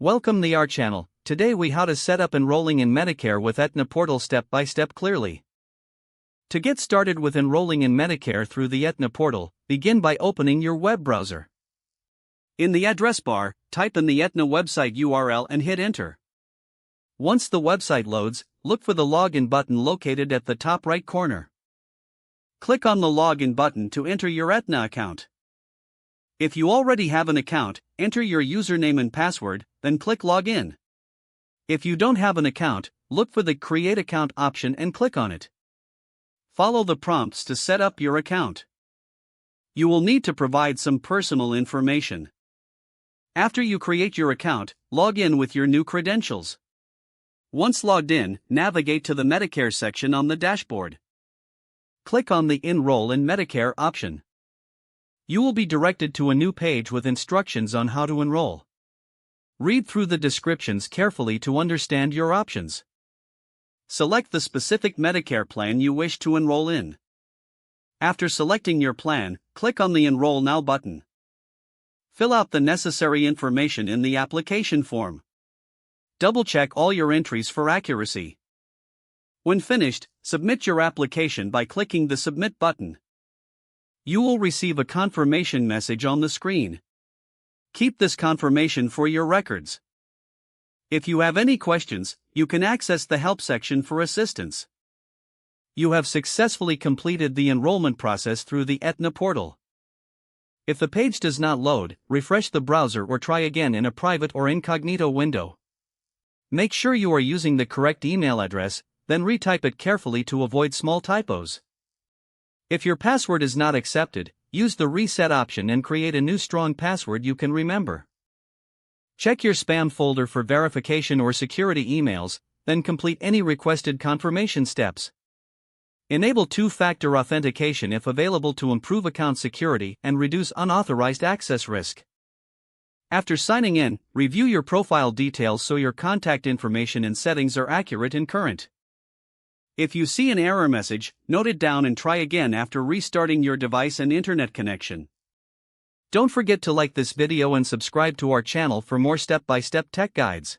Welcome to our channel. Today we how to set up enrolling in Medicare with Aetna portal step by step clearly. To get started with enrolling in Medicare through the Aetna portal, begin by opening your web browser. In the address bar, type in the Aetna website URL and hit enter. Once the website loads, look for the login button located at the top right corner. Click on the login button to enter your Aetna account. If you already have an account, enter your username and password, then click Login. If you don't have an account, look for the Create Account option and click on it. Follow the prompts to set up your account. You will need to provide some personal information. After you create your account, log in with your new credentials. Once logged in, navigate to the Medicare section on the dashboard. Click on the Enroll in Medicare option. You will be directed to a new page with instructions on how to enroll. Read through the descriptions carefully to understand your options. Select the specific Medicare plan you wish to enroll in. After selecting your plan, click on the Enroll Now button. Fill out the necessary information in the application form. Double-check all your entries for accuracy. When finished, submit your application by clicking the Submit button. You will receive a confirmation message on the screen. Keep this confirmation for your records. If you have any questions, you can access the help section for assistance. You have successfully completed the enrollment process through the Aetna portal. If the page does not load, refresh the browser or try again in a private or incognito window. Make sure you are using the correct email address, then retype it carefully to avoid small typos. If your password is not accepted, use the reset option and create a new strong password you can remember. Check your spam folder for verification or security emails, then complete any requested confirmation steps. Enable two-factor authentication if available to improve account security and reduce unauthorized access risk. After signing in, review your profile details so your contact information and settings are accurate and current. If you see an error message, note it down and try again after restarting your device and internet connection. Don't forget to like this video and subscribe to our channel for more step-by-step tech guides.